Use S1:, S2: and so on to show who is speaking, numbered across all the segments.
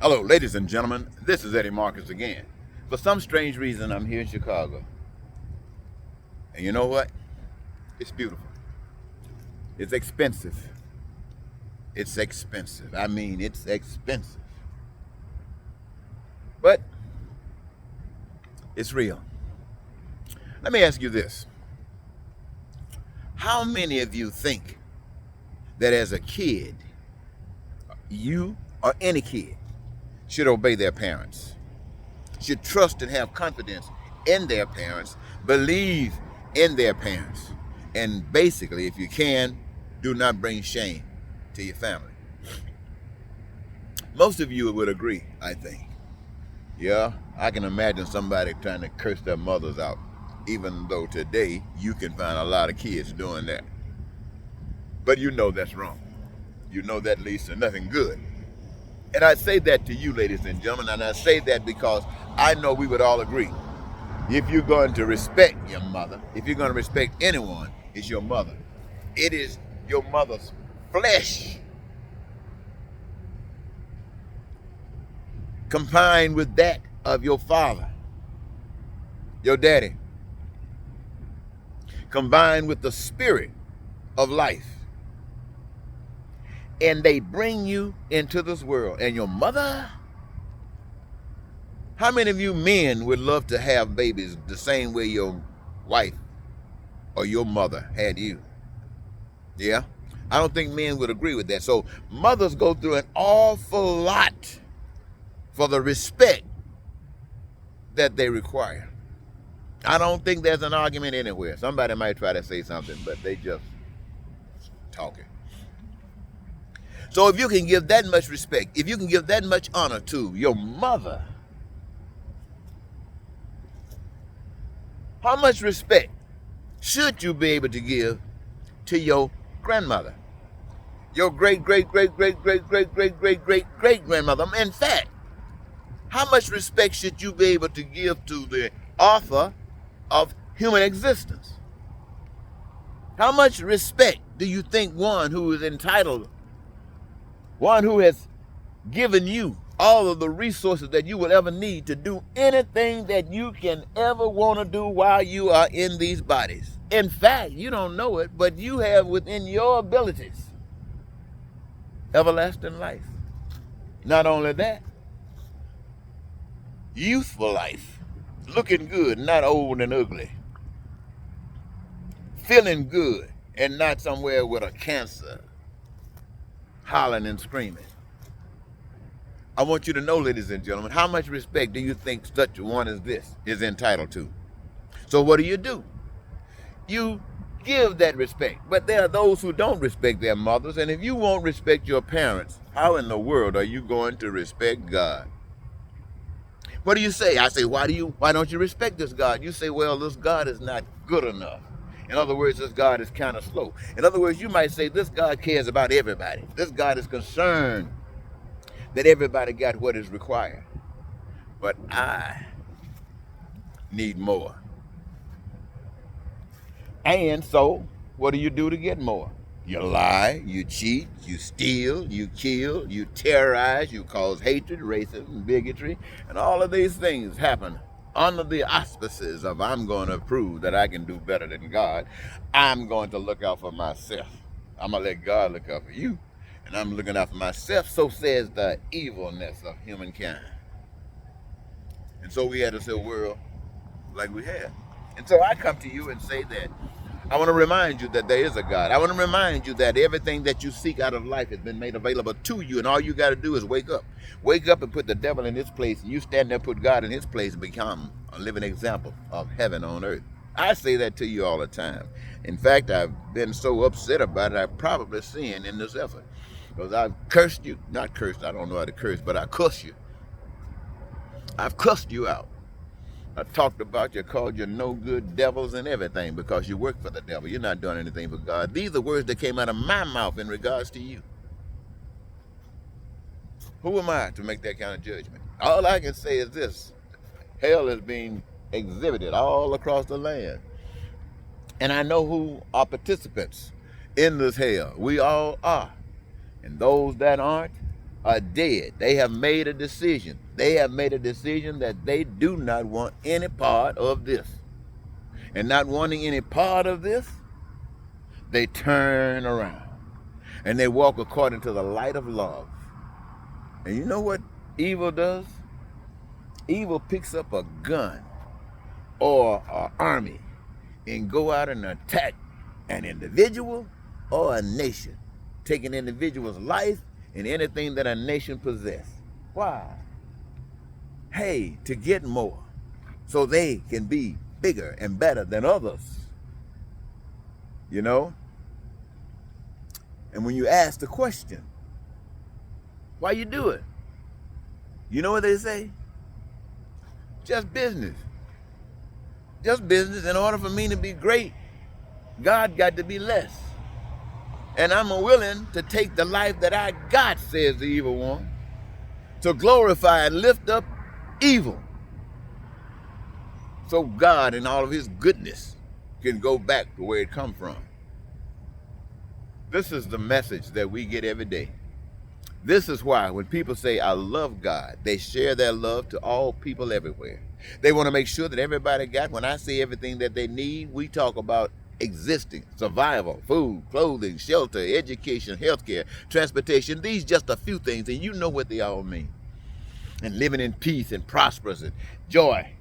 S1: Hello, ladies and gentlemen. This is Eddie Marcus again. For some strange reason, I'm here in Chicago. And you know what? It's beautiful. It's expensive. It's expensive. I mean, it's expensive. But it's real. Let me ask you this. How many of you think that as a kid, you or any kid should obey their parents, should trust and have confidence in their parents, believe in their parents, and basically, if you can, do not bring shame to your family? Most of you would agree, I think. Yeah, I can imagine somebody trying to curse their mothers out, even though today you can find a lot of kids doing that. But you know that's wrong. You know that leads to nothing good. And I say that to you, ladies and gentlemen, and I say that because I know we would all agree. If you're going to respect your mother, if you're going to respect anyone, it's your mother. It is your mother's flesh combined with that of your father, your daddy, combined with the spirit of life. And they bring you into this world. And your mother, how many of you men would love to have babies the same way your wife or your mother had you? Yeah? I don't think men would agree with that. So mothers go through an awful lot for the respect that they require. I don't think there's an argument anywhere. Somebody might try to say something, but they just talking. So if you can give that much respect, if you can give that much honor to your mother, how much respect should you be able to give to your grandmother, your great, great, great, great, great, great, great, great, great, great grandmother? In fact, how much respect should you be able to give to the author of human existence? How much respect do you think one who is entitled, one who has given you all of the resources that you will ever need to do anything that you can ever want to do while you are in these bodies? In fact, you don't know it, but you have within your abilities everlasting life. Not only that, youthful life, looking good, not old and ugly, feeling good, and not somewhere with a cancer, hollering and screaming. I want you to know, ladies and gentlemen, how much respect do you think such a one as this is entitled to? So what do? You give that respect. But there are those who don't respect their mothers, and if you won't respect your parents, how in the world are you going to respect God? What do you say? I say, why don't you respect this God? You say, well, this God is not good enough. In other words, this God is kind of slow. In other words, you might say, this God cares about everybody. This God is concerned that everybody got what is required. But I need more. And so, what do you do to get more? You lie, you cheat, you steal, you kill, you terrorize, you cause hatred, racism, bigotry, and all of these things happen under the auspices of I'm going to prove that I can do better than God. I'm going to look out for myself. I'm going to let God look out for you. And I'm looking out for myself. So says the evilness of humankind. And so we had this whole world like we had. And so I come to you and say that I want to remind you that there is a God. I want to remind you that everything that you seek out of life has been made available to you, and all you got to do is wake up. Wake up and put the devil in his place, and you stand there and put God in his place and become a living example of heaven on earth. I say that to you all the time. In fact, I've been so upset about it, I've probably sinned in this effort. Because I've cursed you, not cursed, I don't know how to curse, but I cuss you. I've cussed you out. I talked about you, called you no good devils and everything because you work for the devil. You're not doing anything for God. These are words that came out of my mouth in regards to you. Who am I to make that kind of judgment? All I can say is this. Hell is being exhibited all across the land. And I know who are participants in this hell. We all are. And those that aren't, are dead. They have made a decision. They have made a decision that they do not want any part of this. And not wanting any part of this, they turn around and they walk according to the light of love. And you know what evil does? Evil picks up a gun or an army and go out and attack an individual or a nation, take an individual's life and anything that a nation possesses. Why? Hey, to get more, so they can be bigger and better than others. You know? And when you ask the question, why you do it? You know what they say? Just business. Just business. In order for me to be great, God got to be less. And I'm willing to take the life that I got, says the evil one, to glorify and lift up evil. So God in all of his goodness can go back to where it come from. This is the message that we get every day. This is why when people say, I love God, they share their love to all people everywhere. They want to make sure that everybody got, when I say everything that they need, we talk about existing, survival, food, clothing, shelter, education, healthcare, transportation. These just a few things, and you know what they all mean. And living in peace and prosperous and joy,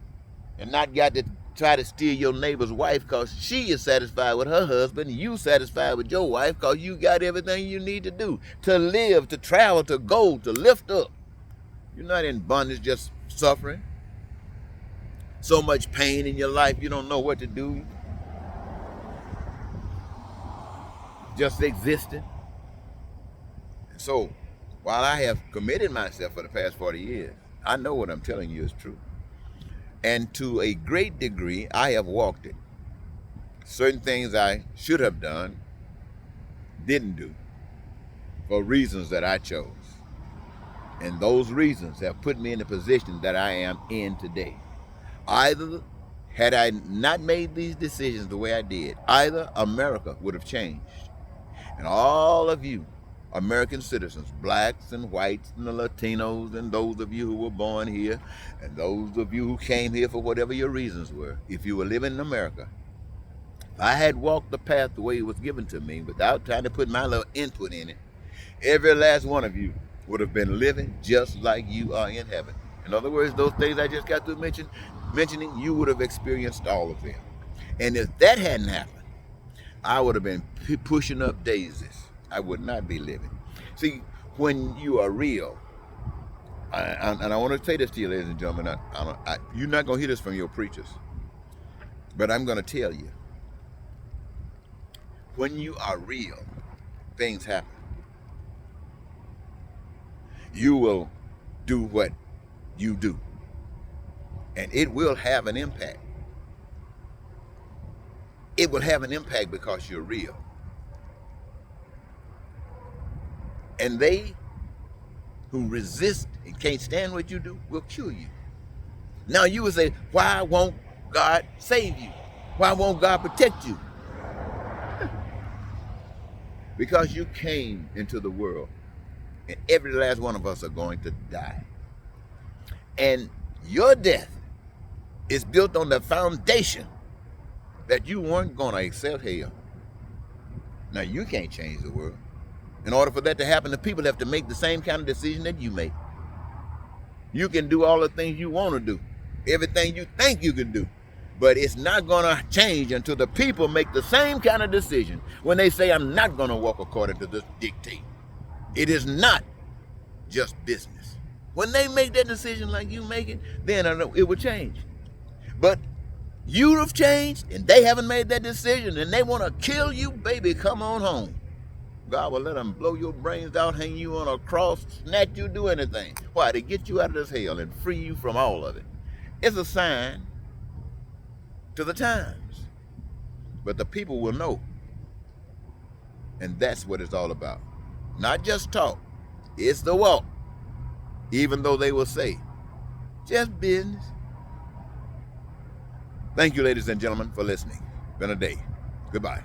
S1: and not got to try to steal your neighbor's wife because she is satisfied with her husband, and you satisfied with your wife because you got everything you need to do, to live, to travel, to go, to lift up. You're not in bondage just suffering. So much pain in your life you don't know what to do. Just existing. So while I have committed myself for the past 40 years, I know what I'm telling you is true. And to a great degree, I have walked it. Certain things I should have done, didn't do, for reasons that I chose. And those reasons have put me in the position that I am in today. Either, had I not made these decisions the way I did, either America would have changed. And all of you American citizens, blacks and whites and the Latinos and those of you who were born here and those of you who came here for whatever your reasons were, if you were living in America, if I had walked the path the way it was given to me without trying to put my little input in it, every last one of you would have been living just like you are in heaven. In other words, those things I just got through mentioning, you would have experienced all of them. And if that hadn't happened, I would have been pushing up daisies. I would not be living. See, when you are real, and I want to say this to you, ladies and gentlemen, you're not going to hear this from your preachers, but I'm going to tell you. When you are real, things happen. You will do what you do, and it will have an impact. It will have an impact because you're real. And they who resist and can't stand what you do will kill you. Now you will say, why won't God save you? Why won't God protect you? Because you came into the world, and every last one of us are going to die. And your death is built on the foundation that you weren't going to accept hell. Now you can't change the world. In order for that to happen, the people have to make the same kind of decision that you make. You can do all the things you want to do, everything you think you can do, but it's not going to change until the people make the same kind of decision when they say, I'm not going to walk according to this dictate. It is not just business. When they make that decision like you make it, then I know it will change. But you have changed and they haven't made that decision and they want to kill you, baby, come on home. God will let them blow your brains out, hang you on a cross, snatch you, do anything. Why? To get you out of this hell and free you from all of it. It's a sign to the times. But the people will know. And that's what it's all about. Not just talk. It's the walk. Even though they will say, just business. Thank you, ladies and gentlemen, for listening. Been a day. Goodbye.